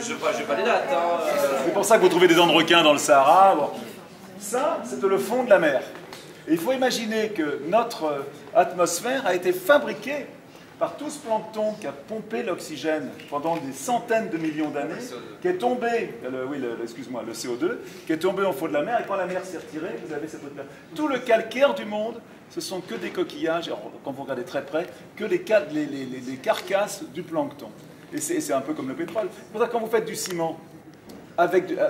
Je n'ai pas les dates. Hein. C'est pour ça que vous trouvez des dents de requin dans le Sahara. Bon. Ça, c'est le fond de la mer. Et il faut imaginer que notre atmosphère a été fabriquée par tout ce plancton qui a pompé l'oxygène pendant des centaines de millions d'années, qui est tombé, le CO2, qui est tombé au fond de la mer, et quand la mer s'est retirée, vous avez cette truc-là. Tout le calcaire du monde, ce sont que des coquillages, alors, quand vous regardez très près, que les carcasses du plancton. Et c'est un peu comme le pétrole. C'est pour ça que quand vous faites du ciment,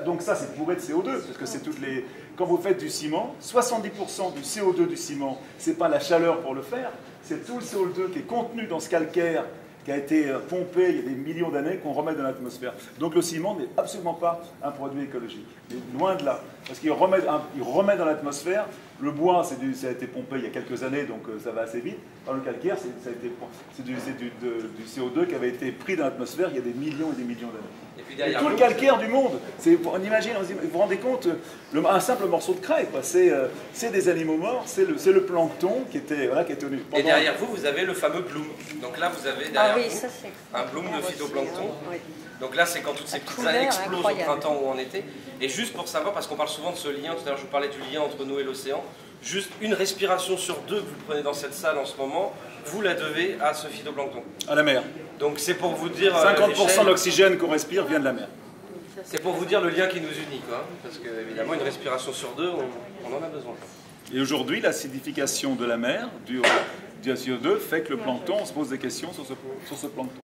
donc ça c'est bourré de CO2, parce que c'est toutes les... Quand vous faites du ciment, 70% du CO2 du ciment, c'est pas la chaleur pour le faire, c'est tout le CO2 qui est contenu dans ce calcaire qui a été pompé il y a des millions d'années qu'on remet dans l'atmosphère. Donc le ciment n'est absolument pas un produit écologique, mais loin de là, parce qu'il remet dans l'atmosphère. Le bois, ça a été pompé il y a quelques années, donc ça va assez vite. Dans le calcaire, c'est du CO2 qui avait été pris dans l'atmosphère il y a des millions et des millions d'années. Et tout le calcaire du monde, on imagine, vous vous rendez compte, un simple morceau de craie, c'est des animaux morts, c'est le plancton qui était venu. Et derrière vous avez le fameux bloom. Donc là, vous avez derrière vous un bloom de phytoplancton. Oui. Donc là, c'est quand toutes ces petites algues explosent au printemps ou en été. Et juste pour savoir, parce qu'on parle souvent de ce lien, tout à l'heure je vous parlais du lien entre nous et l'océan, juste une respiration sur deux que vous prenez dans cette salle en ce moment, vous la devez à ce phytoplancton. À la mer. Donc c'est pour vous dire... 50% de l'oxygène qu'on respire vient de la mer. C'est pour vous dire le lien qui nous unit, quoi. Parce qu'évidemment, une respiration sur deux, on en a besoin. Et aujourd'hui, l'acidification de la mer, du CO2, fait que le plancton, on se pose des questions sur ce plancton.